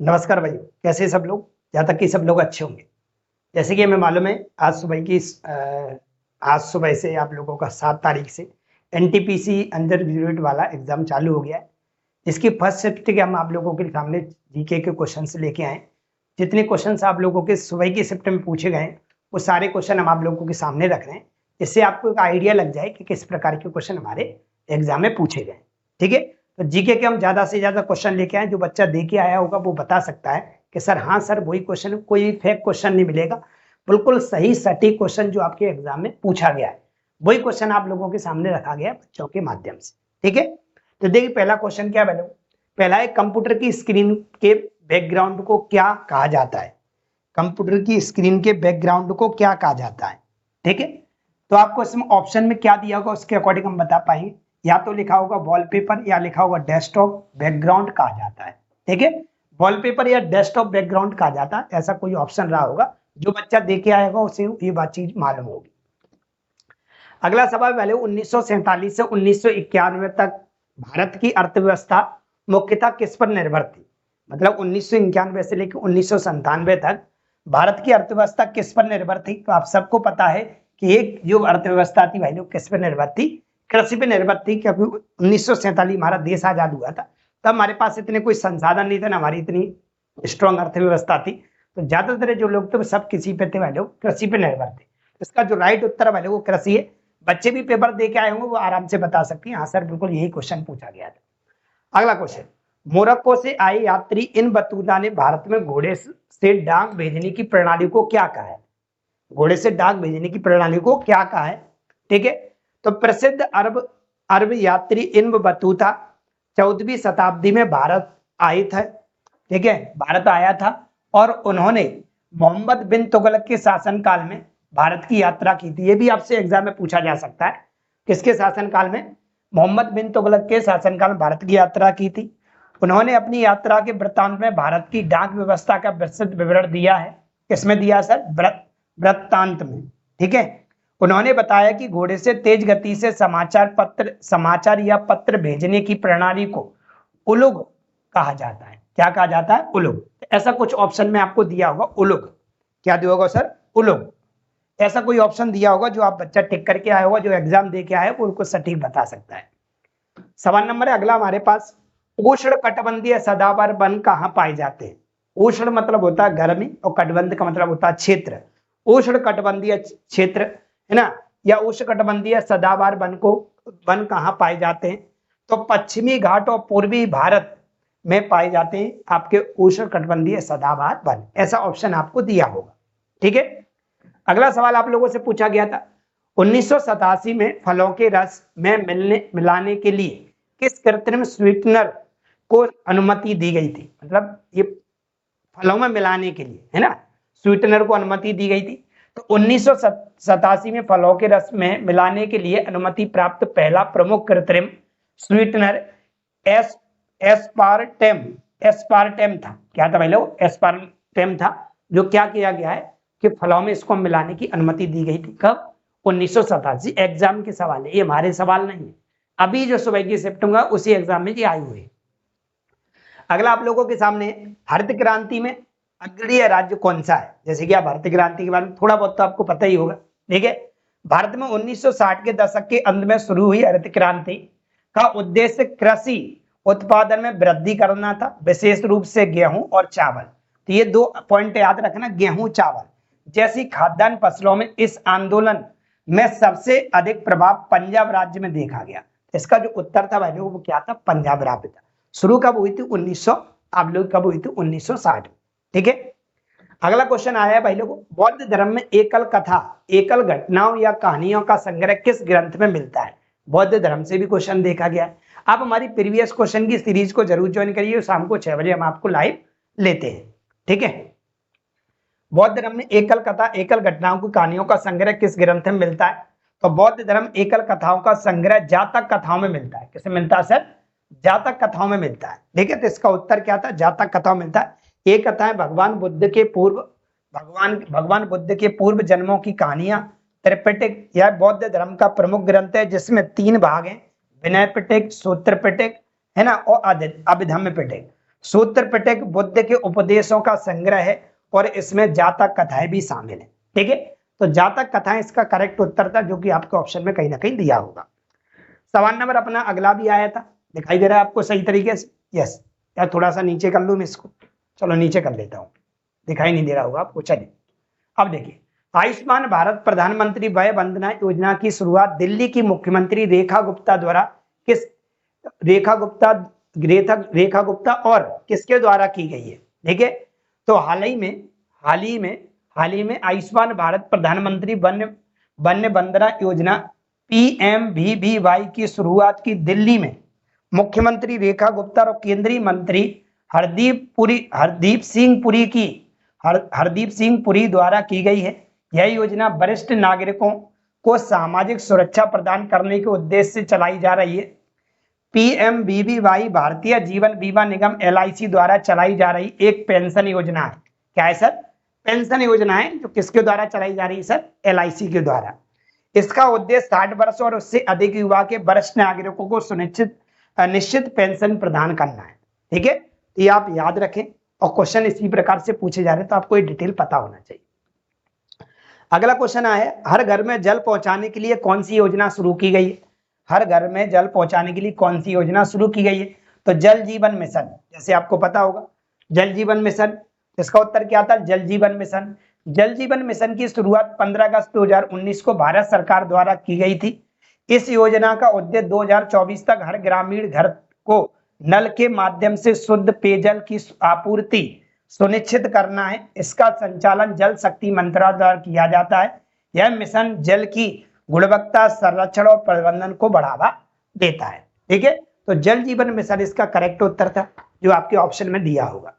नमस्कार भाइयों, कैसे सब लोग। जहाँ तक कि सब लोग अच्छे होंगे। जैसे कि हमें मालूम है आज सुबह से आप लोगों का 7 तारीख से एनटीपीसी अंडर ग्रेजुएट वाला एग्जाम चालू हो गया है। इसकी फर्स्ट शिफ्ट के हम आप लोगों के सामने जीके के क्वेश्चन लेके आए। जितने क्वेश्चन आप लोगों के सुबह की शिफ्ट में पूछे गए वो सारे क्वेश्चन हम आप लोगों के सामने रख रहे हैं। इससे आपको एक आइडिया लग जाए कि किस प्रकार के क्वेश्चन हमारे एग्जाम में पूछे गए। ठीक है, तो जीके के हम ज्यादा से ज्यादा क्वेश्चन लेके आए। जो बच्चा दे के आया होगा वो बता सकता है कि सर हाँ सर वही क्वेश्चन, कोई फेक क्वेश्चन नहीं मिलेगा, बिल्कुल सही सटीक क्वेश्चन जो आपके एग्जाम में पूछा गया है वही क्वेश्चन आप लोगों के सामने रखा गया बच्चों के माध्यम से। ठीक है, तो देखिए पहला क्वेश्चन क्या बने। पहला है कंप्यूटर की स्क्रीन के बैकग्राउंड को क्या कहा जाता है। कंप्यूटर की स्क्रीन के बैकग्राउंड को क्या कहा जाता है। ठीक है, तो आपको इसमें ऑप्शन में क्या दिया होगा उसके अकॉर्डिंग हम बता पाएंगे। या तो लिखा होगा वॉलपेपर या लिखा होगा डेस्कटॉप बैकग्राउंड कहा जाता है। ठीक है, वॉलपेपर या डेस्कटॉप बैकग्राउंड कहा जाता है, ऐसा कोई ऑप्शन रहा होगा। जो बच्चा देके आएगा उसे ये बात चीज मालूम होगी। अगला सवाल पहले 1947 से 1991 तक भारत की अर्थव्यवस्था मुख्यतः किस पर निर्भर थी। मतलब 1991 से लेकर 1997 तक भारत की अर्थव्यवस्था किस पर निर्भर थी। तो आप सबको पता है कि एक जो अर्थव्यवस्था थी भाई लोग किस पर निर्भर थी, कृषि पे निर्भर थी। क्योंकि 1947 हमारा देश आजाद हुआ था, तब हमारे पास इतने कोई संसाधन नहीं थे ना हमारी इतनी स्ट्रॉन्ग अर्थव्यवस्था थी। तो ज्यादातर जो लोग थे सब किसी पे थे भाई लोग, कृषि पे निर्भर थे। इसका जो राइट उत्तर है भाई लोग वो कृषि है। बच्चे भी पेपर दे के आए होंगे वो आराम से बता सकते हैं हाँ सर बिल्कुल यही क्वेश्चन पूछा गया था। अगला क्वेश्चन, मोरक्को से आए यात्री इन बतूता ने भारत में घोड़े से डाक भेजने की प्रणाली को क्या कहा है। घोड़े से डाक भेजने की प्रणाली को क्या कहा है। ठीक है, तो प्रसिद्ध अरब अरब यात्री इन बतूता 14वीं शताब्दी में भारत आए थे। ठीक है, भारत आया था और उन्होंने मोहम्मद बिन तुगलक के शासनकाल में भारत की यात्रा की थी। ये भी आपसे एग्जाम में पूछा जा सकता है, किसके शासनकाल में। मोहम्मद बिन तुगलक के शासनकाल में भारत की यात्रा की थी। उन्होंने अपनी यात्रा के वृत्तांत में भारत की डाक व्यवस्था का विस्तृत विवरण दिया है। किसमें दिया सर, वृत्तांत में। ठीक है, उन्होंने बताया कि घोड़े से तेज गति से समाचार या पत्र भेजने की प्रणाली को उलुग कहा जाता है। क्या कहा जाता है, उलुग। ऐसा कुछ ऑप्शन में आपको दिया होगा उलुग। क्या दिया होगा सर, उलुग। ऐसा कोई ऑप्शन दिया होगा जो आप बच्चा टिक करके आया होगा, जो एग्जाम दे के आया वो उनको सटीक बता सकता है। सवाल नंबर है अगला हमारे पास, उष्ण कटिबंधीय सदाबहार वन कहाँ पाए जाते हैं। उष्ण मतलब होता है गर्मी और कटिबंध का मतलब होता है क्षेत्र। उष्ण कटिबंधीय क्षेत्र है ना, या उष्ण कटिबंधीय सदाबहार वन कहाँ पाए जाते हैं। तो पश्चिमी घाट और पूर्वी भारत में पाए जाते हैं आपके उष्ण कटिबंधीय सदाबहार वन। ऐसा ऑप्शन आपको दिया होगा। ठीक है, अगला सवाल आप लोगों से पूछा गया था 1987 में फलों के रस में मिलाने के लिए किस कृत्रिम स्वीटनर को अनुमति दी गई थी। मतलब ये फलों में मिलाने के लिए है ना, स्वीटनर को अनुमति दी गई थी। तो 1987 में फलों के रस में मिलाने के लिए अनुमति प्राप्त पहला प्रमुख कृत्रिम स्वीटनर एस्पार्टेम था। क्या था भाई लोग, एस्पार्टेम था। जो क्या किया गया है कि फलों में इसको मिलाने की अनुमति दी गई थी। कब, 1987। एग्जाम के सवाल है, ये हमारे सवाल नहीं है। अभी जो सुबह की शिफ्ट होगा उसी एग्जाम में ये आई हुई है। अगला आप लोगों के सामने, हरित क्रांति में अग्रणीय राज्य कौन सा है। जैसे कि आप हरित क्रांति के बारे में थोड़ा बहुत तो आपको पता ही होगा। ठीक है, भारत में 1960 के दशक के अंत में शुरू हुई हरित क्रांति का उद्देश्य कृषि उत्पादन में वृद्धि करना था, विशेष रूप से गेहूं और चावल। तो ये दो पॉइंट याद रखना, गेहूं चावल जैसी खाद्यान्न फसलों में इस आंदोलन में सबसे अधिक प्रभाव पंजाब राज्य में देखा गया। इसका जो उत्तर था भाई वो क्या था, पंजाब राज्य था। शुरू कब हुई थी, 1900, आप लोग कब हुई थी, 1960। ठीक है, अगला क्वेश्चन आया है भाई लोगों, बौद्ध धर्म में एकल कथा, एकल घटनाओं या कहानियों का संग्रह किस ग्रंथ में मिलता है। बौद्ध धर्म से भी क्वेश्चन देखा गया है। आप हमारी प्रीवियस क्वेश्चन की सीरीज को जरूर ज्वाइन करिए, शाम को 6 बजे हम आपको लाइव लेते हैं। ठीक है, बौद्ध धर्म में एकल कथा, एकल घटनाओं की कहानियों का संग्रह किस ग्रंथ में मिलता है। तो बौद्ध धर्म एकल कथाओं का संग्रह जातक कथाओं में मिलता है। किसमें मिलता है सर, जातक कथाओं में मिलता है। ठीक है, तो इसका उत्तर क्या था, जातक कथाओं में मिलता है। ये कथाएं भगवान बुद्ध के पूर्व जन्मों की कहानियां। त्रिपिटक यह बौद्ध धर्म का प्रमुख ग्रंथ है जिसमें 3 भाग हैं, विनय पिटक, सूत्र पिटक है ना, और अभिधम्म पिटक। सूत्र पिटक बुद्ध के उपदेशों का संग्रह है और इसमें जातक कथाएं भी शामिल है। ठीक है, तो जातक कथाएं इसका करेक्ट उत्तर था, जो कि आपके ऑप्शन में कहीं ना कहीं दिया होगा। सवाल नंबर अपना अगला भी आया था, दिखाई दे रहा है आपको सही तरीके से? यस। यार थोड़ा सा नीचे कर लूं मैं इसको, चलो नीचे कर लेता हूं, दिखाई नहीं दे रहा होगा आपको। चलिए अब देखिए, आयुष्मान भारत प्रधानमंत्री वय वंदना योजना की शुरुआत दिल्ली की मुख्यमंत्री रेखा गुप्ता द्वारा रेखा गुप्ता और किसके द्वारा की गई है? ठीक है, तो हाल ही में आयुष्मान भारत प्रधानमंत्री वन्य वंदना योजना PMVVY की शुरुआत की दिल्ली में मुख्यमंत्री रेखा गुप्ता और केंद्रीय मंत्री हरदीप सिंह पुरी द्वारा की गई है। यह योजना वरिष्ठ नागरिकों को सामाजिक सुरक्षा प्रदान करने के उद्देश्य से चलाई जा रही है। PMVVY भारतीय जीवन बीमा निगम LIC द्वारा चलाई जा रही एक पेंशन योजना है। क्या है सर? पेंशन योजना है, जो किसके द्वारा चलाई जा रही है सर? LIC के द्वारा। इसका उद्देश्य 60 वर्ष और उससे अधिक युवा के वरिष्ठ नागरिकों को निश्चित पेंशन प्रदान करना है। ठीक है, ये आप याद रखें, और क्वेश्चन इसी प्रकार से पूछे जा रहे हैं, तो आपको ये डिटेल पता होना चाहिए। अगला क्वेश्चन आया, हर घर में जल पहुंचाने के लिए कौन सी योजना शुरू की गई है? हर घर में जल पहुंचाने के लिए कौन सी योजना शुरू की गई है? तो जल जीवन मिशन, जैसे आपको पता होगा जल जीवन मिशन, इसका उत्तर क्या था? जल जीवन मिशन। जल जीवन मिशन की शुरुआत 15 अगस्त 2019 को भारत सरकार द्वारा की गई थी। इस योजना का उद्देश्य 2024 तक हर ग्रामीण घर को नल के माध्यम से शुद्ध पेयजल की आपूर्ति सुनिश्चित करना है। इसका संचालन जल शक्ति मंत्रालय द्वारा किया जाता है। यह मिशन जल की गुणवत्ता, संरक्षण और प्रबंधन को बढ़ावा देता है। ठीक है, तो जल जीवन मिशन इसका करेक्ट उत्तर था, जो आपके ऑप्शन में दिया होगा।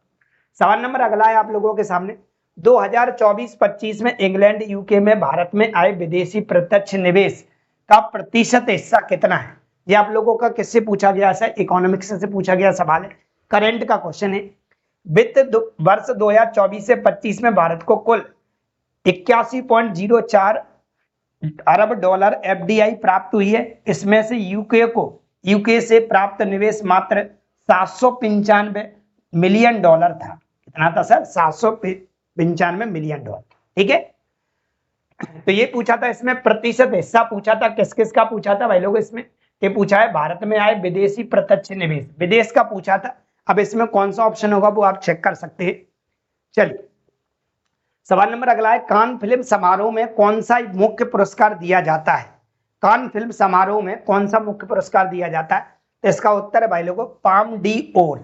सवाल नंबर अगला है आप लोगों के सामने, 2024-25 में इंग्लैंड यूके में भारत में आए विदेशी प्रत्यक्ष निवेश का प्रतिशत हिस्सा कितना है? ये आप लोगों का किससे पूछा गया है? इकोनॉमिक्स से पूछा गया सवाल है, करंट का क्वेश्चन है। वित्त वर्ष 2024 से 25 में भारत को कुल 81.04 अरब डॉलर FDI प्राप्त हुई है। इसमें से यूके से प्राप्त निवेश मात्र 795 मिलियन डॉलर था। कितना था सर? 795 million dollar. ठीक है, तो ये पूछा था, इसमें प्रतिशत हिस्सा पूछा था, किस किस का पूछा था भाई लोग? इसमें ये पूछा है भारत में आए विदेशी प्रत्यक्ष निवेश, विदेश का पूछा था। अब इसमें कौन सा ऑप्शन होगा वो आप चेक कर सकते हैं। चलिए सवाल नंबर अगला है, कान फिल्म समारोह में कौन सा मुख्य पुरस्कार दिया जाता है? कान फिल्म समारोह में कौन सा मुख्य पुरस्कार दिया जाता है? तो इसका उत्तर है भाई लोगों पाम डी ओर।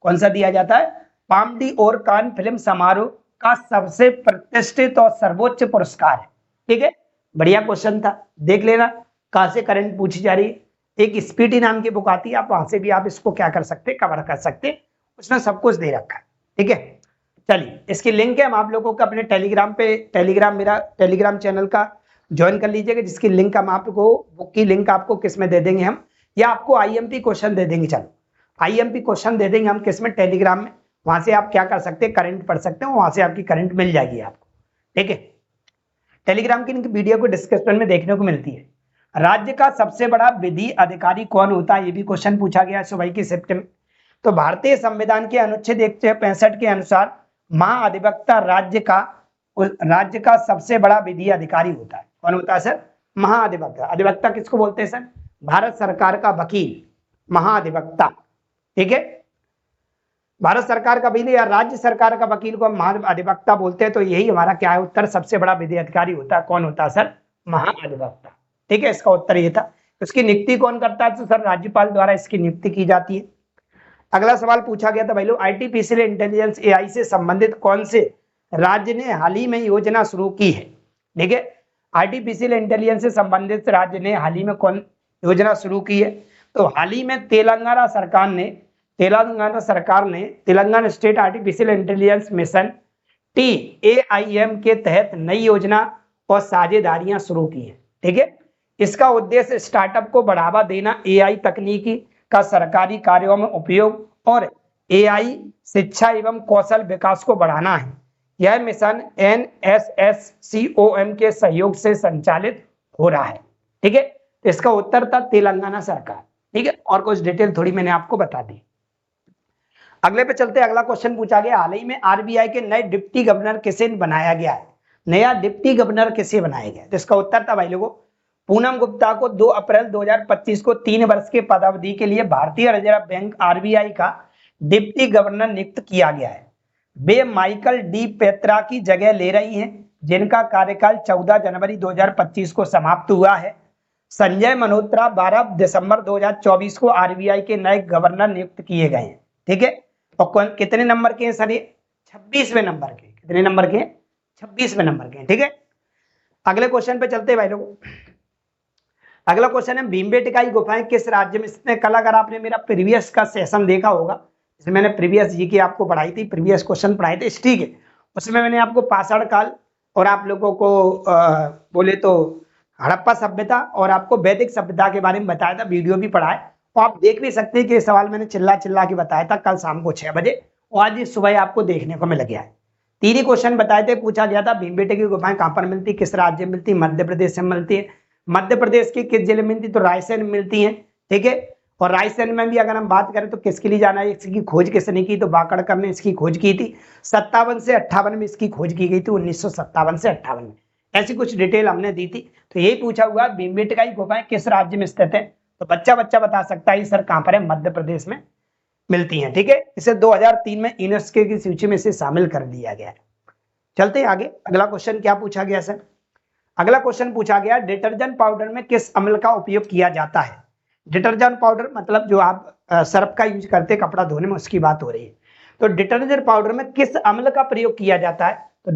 कौन सा दिया जाता है? पाम डी ओर कान फिल्म समारोह का सबसे प्रतिष्ठित और सर्वोच्च पुरस्कार है। ठीक है, बढ़िया क्वेश्चन था, देख लेना कहां से करंट पूछी जा रही है। एक स्पीडी नाम की बुक आती है, आप वहां से भी आप इसको क्या कर सकते, कवर कर सकते, उसमें सब कुछ दे रखा है। ठीक है, चलिए इसकी लिंक है, हम आप लोगों को अपने मेरा टेलीग्राम चैनल का ज्वाइन कर लीजिएगा, जिसकी लिंक हम आपको, बुक की लिंक आपको किस में दे देंगे हम, या आपको IMP क्वेश्चन दे देंगे। चलो IMP क्वेश्चन दे देंगे हम किस में? टेलीग्राम में। वहां से आप क्या कर सकते हैं, करंट पढ़ सकते हो, वहां से आपकी करंट मिल जाएगी आपको। ठीक है, टेलीग्राम की वीडियो को डिस्क्रिप्शन में देखने को मिलती है। राज्य का सबसे बड़ा विधि अधिकारी कौन होता है? ये भी क्वेश्चन पूछा गया सुबह की शिफ्ट में। तो भारतीय संविधान के अनुच्छेद 165 के अनुसार महाअधिवक्ता राज्य का सबसे बड़ा विधि अधिकारी होता है। कौन होता है सर? महाअधिवक्ता। अधिवक्ता किसको बोलते हैं सर? भारत सरकार का वकील, महाअधिवक्ता। ठीक है, भारत सरकार का वकील या राज्य सरकार का वकील को हम महाअधिवक्ता बोलते हैं। तो यही हमारा क्या है उत्तर, सबसे बड़ा विधि अधिकारी होता है। कौन होता है सर? महाअधिवक्ता। ठीक है, इसका उत्तर ये था। उसकी नियुक्ति कौन करता है? तो सर राज्यपाल द्वारा इसकी नियुक्ति की जाती है। अगला सवाल पूछा गया था भाई लोग, आर्टिफिशियल इंटेलिजेंस AI से संबंधित कौन से राज्य ने हाल ही में योजना शुरू की है? ठीक है, आर्टिफिशियल इंटेलिजेंस से संबंधित राज्य ने हाल ही में कौन योजना शुरू की है? तो हाल ही में Telangana Telangana state artificial intelligence mission TAIM के तहत नई योजना और साझेदारियां शुरू की है। ठीक है, इसका उद्देश्य स्टार्टअप को बढ़ावा देना, AI तकनीकी का सरकारी कार्यों में उपयोग और AI शिक्षा एवं कौशल विकास को बढ़ाना है। यह मिशन NSSCOM के सहयोग से संचालित हो रहा है। ठीक है, तो इसका उत्तर था तेलंगाना सरकार। ठीक है, और कुछ डिटेल थोड़ी मैंने आपको बता दी। अगले पे चलते, अगला क्वेश्चन पूछा गया, हाल ही में आरबीआई के नए डिप्टी गवर्नर किसे बनाया गया है? नया डिप्टी गवर्नर किसे बनाया गया? तो इसका उत्तर था भाई लोगों, पूनम गुप्ता को 2 अप्रैल 2025 को 3 वर्ष के पदावधि के लिए भारतीय रिजर्व बैंक आरबीआई का डिप्टी गवर्नर नियुक्त किया गया है। वे माइकल डी पेत्रा की जगह ले रही हैं, जिनका कार्यकाल 14 जनवरी 2025 को समाप्त हुआ है। संजय मल्होत्रा 12 दिसंबर 2024 को आरबीआई के नए गवर्नर नियुक्त किए गए हैं। ठीक है, और कितने नंबर के हैं सर? ये 26वें नंबर के। कितने नंबर के? 26वें नंबर के। ठीक है, अगले क्वेश्चन पे चलते हैं भाई लोग। अगला क्वेश्चन है, भीमबेटका की गुफाएं किस राज्य में स्थित है? कल अगर आपने मेरा प्रीवियस का सेशन देखा होगा, जिसमें मैंने प्रीवियस जी की आपको पढ़ाई थी, प्रीवियस क्वेश्चन पढ़ाए थे, ठीक है, उसमें मैंने आपको पाषाण काल और आप लोगों को बोले तो हड़प्पा सभ्यता और आपको वैदिक सभ्यता के बारे में बताया था, वीडियो भी पढ़ा है, तो आप देख भी सकते हैं कि ये सवाल मैंने चिल्ला चिल्ला के बताया था कल शाम को 6 बजे, और आज सुबह आपको देखने को मिल गया है। 3 ही क्वेश्चन बताए थे, पूछा गया था भीमबेटका की गुफाएं कहां पर मिलती, किस राज्य में मिलती? मध्य प्रदेश से मिलती है। मध्य प्रदेश के किस जिले में मिलती? तो रायसेन में मिलती है। ठीक है, और रायसेन में भी अगर हम बात करें तो किसके लिए जाना है, इसकी खोज किसने की? तो वाकड़कर ने इसकी खोज की थी। 57 से 58 में इसकी खोज की गई थी, 1957 से 58 में, ऐसी कुछ डिटेल हमने दी थी। तो यही पूछा हुआ भीमबेटका की गुफाएं किस राज्य में स्थित है? तो बच्चा बता सकता है सर कहां पर है? मध्य प्रदेश में मिलती है। ठीक है, इसे 2003 में यूनेस्को की सूची में से शामिल कर दिया गया है। चलते हैं आगे, अगला क्वेश्चन क्या पूछा गया सर? अगला क्वेश्चन पूछा गया, डिटर्जेंट पाउडर में किस अम्ल का उपयोग किया जाता है? डिटर्जेंट पाउडर मतलब जो आप सर्फ का यूज करते हैं कपड़ा धोने में, उसकी बात हो रही है। तो डिटर्जेंट पाउडर में किस अम्ल का प्रयोग किया जाता है? तो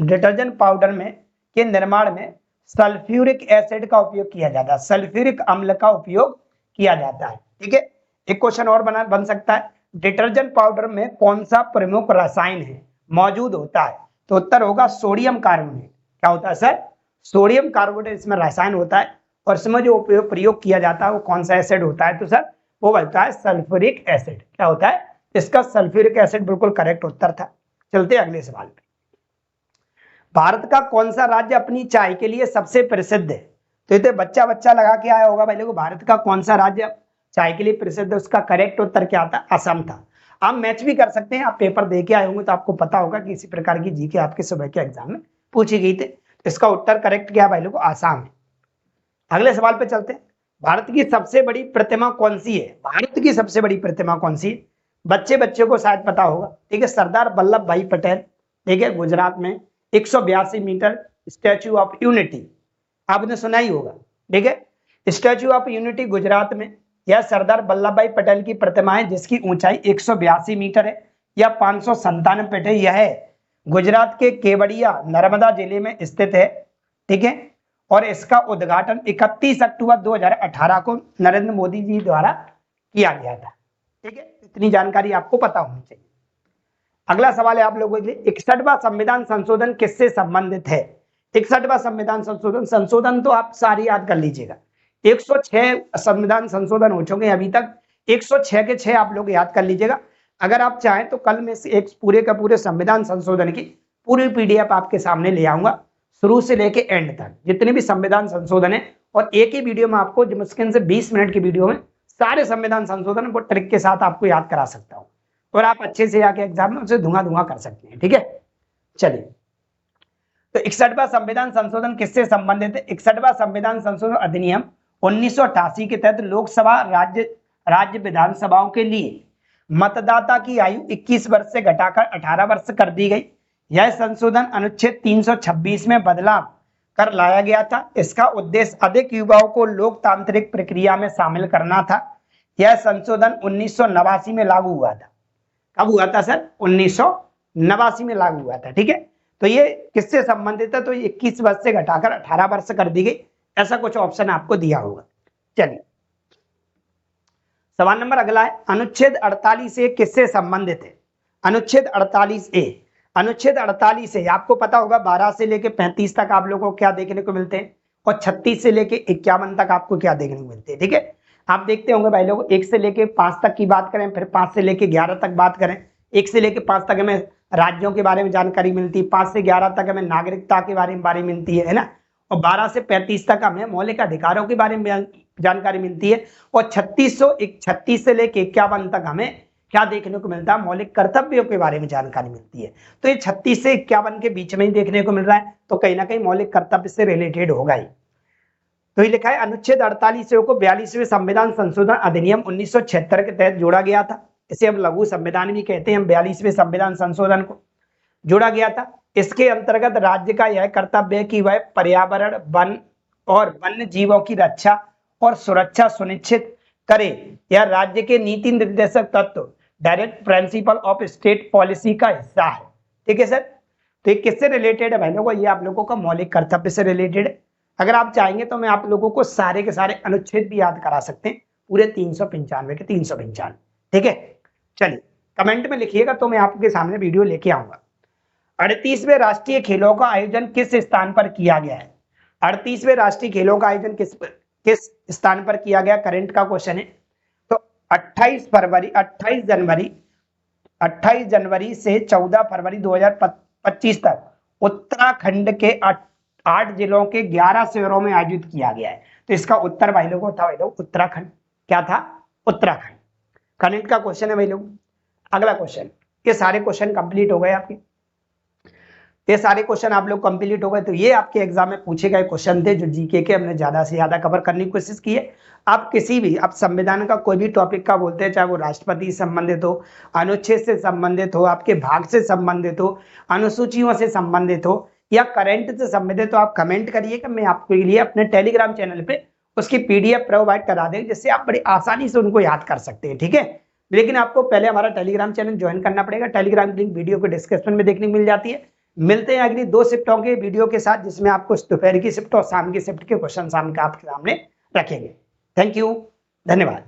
डिटर्जेंट पाउडर में के निर्माण में सल्फ्यूरिक एसिड का उपयोग किया जाता है, सल्फ्यूरिक अम्ल का उपयोग किया जाता है। ठीक है, एक क्वेश्चन और बन सकता है, डिटर्जेंट पाउडर में कौन सा प्रमुख रसायन है मौजूद होता है? तो उत्तर होगा सोडियम कार्बोनेट। क्या होता है सर? सोडियम कार्बोनेट इसमें रसायन होता है, और इसमें जो प्रयोग किया जाता है वो कौन सा एसिड होता है? तो सर वो बनता है सल्फ्यूरिक एसिड। क्या होता है? इसका सल्फ्यूरिक एसिड बिल्कुल करेक्ट उत्तर था। चलते अगले सवाल पे, भारत का कौन सा राज्य अपनी चाय के लिए सबसे प्रसिद्ध है? तो ये बच्चा लगा के आया होगा भाई लोगों, भारत का कौन सा राज्य चाय के लिए प्रसिद्ध है? उसका करेक्ट उत्तर क्या था? असम था। आप मैच भी कर सकते हैं, आप पेपर दे के आए होंगे तो आपको पता होगा कि इसी प्रकार की जीके आपके सुबह के एग्जाम में पूछी गई थी। इसका उत्तर करेक्ट क्या है भाई लोगों? आसाम है। अगले सवाल पे चलते हैं, भारत की सबसे बड़ी प्रतिमा कौन सी है? भारत की सबसे बड़ी प्रतिमा कौन सी है? बच्चे को शायद पता होगा। ठीक है, सरदार वल्लभ भाई पटेल। ठीक है, गुजरात में 182 मीटर स्टैच्यू ऑफ यूनिटी, आपने सुना ही होगा। ठीक है, स्टैच्यू ऑफ यूनिटी गुजरात में, यह सरदार वल्लभ भाई पटेल की प्रतिमा है जिसकी ऊंचाई 182 मीटर है या 597 फीट है। यह गुजरात के केवड़िया नर्मदा जिले में स्थित है। ठीक है, और इसका उद्घाटन 31 अक्टूबर 2018 को नरेंद्र मोदी जी द्वारा किया गया था। ठीक है, इतनी जानकारी आपको पता होनी चाहिए। अगला सवाल है आप लोगों के लिए, 61वां संविधान संशोधन किससे संबंधित है? 61वां संविधान संशोधन तो आप सारी याद कर लीजिएगा। 106 संविधान संशोधन हो चुके हैं अभी तक, 106 के 6 आप लोग याद कर लीजिएगा। अगर आप चाहें तो कल में से एक पूरे का पूरे संविधान संशोधन की पूरी पीडीएफ आपके सामने ले आऊंगा, शुरू से लेके एंड तक जितने भी संविधान संशोधन है, और एक ही वीडियो में आपको मुश्किल से 20 मिनट की वीडियो में सारे संविधान संशोधन वो ट्रिक के साथ आपको याद करा सकता हूँ, और आप अच्छे से आके एग्जाम में उसे धुआं कर सकते हैं। ठीक है, चलिए, तो 61वां संविधान संशोधन किससे संबंधित है? 61वां संविधान संशोधन अधिनियम 1988 के तहत लोकसभा राज्य विधानसभाओं के लिए मतदाता की आयु 21 वर्ष से घटाकर 18 वर्ष कर दी गई। यह संशोधन अनुच्छेद 326 में बदलाव कर लाया गया था। इसका उद्देश्य अधिक युवाओं को लोकतांत्रिक प्रक्रिया में शामिल करना था। यह संशोधन 1989 में लागू हुआ था। कब हुआ था सर? 1989 में लागू हुआ था। ठीक है, तो ये किससे संबंधित है? तो 21 वर्ष से घटाकर 18 वर्ष कर दी गई, ऐसा कुछ ऑप्शन आपको दिया होगा। चलिए, सवाल नंबर अगला है, अनुच्छेद 48 किससे संबंधित है? अनुच्छेद 48 आपको पता होगा 12 से लेके 35 तक आप लोगों को क्या देखने को मिलते हैं, और 36 से लेके 51 तक आपको क्या देखने को मिलते हैं। ठीक है, आप देखते होंगे भाई लोग, 1 से लेके 5 तक की बात करें, फिर 5 से लेके 11 तक बात करें, 1 से लेके 5 तक हमें राज्यों के बारे में जानकारी मिलती है, 5 से 11 तक हमें नागरिकता के बारे में मिलती है ना, और 12 से 35 तक हमें मौलिक अधिकारों के बारे में जानकारी मिलती है, और 36 से लेके 51 तक हमें क्या देखने को मिलता है, मौलिक कर्तव्यों के बारे में जानकारी मिलती है। तो ये 36 से 51 के बीच में ही देखने को मिल रहा है, तो कहीं ना कहीं मौलिक कर्तव्य से रिलेटेड होगा ही। तो ये लिखा है अनुच्छेद 48 को 42वें संविधान संशोधन अधिनियम 1976 के तहत जोड़ा गया था। इसे हम लघु संविधान भी कहते हैं, हम 42वें संविधान संशोधन को जोड़ा गया था। इसके अंतर्गत राज्य का यह कर्तव्य है कि वह पर्यावरण, वन और वन्य जीवों की रक्षा और सुरक्षा सुनिश्चित करे। यह राज्य के नीति निर्देशक तत्व, direct principle of state policy का हिस्सा है। ठीक है सर, तो ये किससे रिलेटेड है भाई लोगों, ये आप लोगों का मौलिक कर्तव्य से रिलेटेड है। अगर आप चाहेंगे तो मैं आप लोगों को सारे के सारे अनुच्छेद भी याद करा सकते हैं, पूरे 395 के 395। ठीक है, चलिए कमेंट में लिखिएगा तो मैं आपके सामने वीडियो लेके आऊंगा। 38वें राष्ट्रीय खेलों का आयोजन किस स्थान पर किया गया है? 38वें राष्ट्रीय खेलों का आयोजन किस स्थान पर किया गया, करंट का क्वेश्चन है। तो 28 जनवरी से 14 फरवरी 2025 तक उत्तराखंड के 8 जिलों के 11 शहरों में आयोजित किया गया है। तो इसका उत्तर भाई लोगों था, भाई लोग उत्तराखंड। क्या था? उत्तराखंड। करंट का क्वेश्चन है भाई लोग। अगला क्वेश्चन, ये सारे क्वेश्चन कंप्लीट हो गए आपके, ये सारे क्वेश्चन आप लोग कंप्लीट हो गए। तो ये आपके एग्जाम में पूछे गए क्वेश्चन थे जो जीके के हमने ज्यादा से ज्यादा कवर करने की कोशिश की है। आप किसी भी, आप संविधान का कोई भी टॉपिक का बोलते हैं, चाहे वो राष्ट्रपति से संबंधित हो, अनुच्छेद से संबंधित हो, आपके भाग से संबंधित हो, अनुसूचियों से संबंधित हो या करंट से संबंधित हो, आप कमेंट करिएगा, मैं आपके लिए अपने टेलीग्राम चैनल पे उसकी PDF प्रोवाइड करा देंगे, जिससे आप बड़ी आसानी से उनको याद कर सकते हैं। ठीक है, लेकिन आपको पहले हमारा टेलीग्राम चैनल ज्वाइन करना पड़ेगा। टेलीग्राम लिंक वीडियो के डिस्क्रिप्शन में देखने को मिल जाती है। मिलते हैं अगली 2 शिफ्टों के वीडियो के साथ, जिसमें आपको दोपहर की शिफ्ट और शाम की शिफ्ट के क्वेश्चन आपके सामने रखेंगे। थैंक यू, धन्यवाद।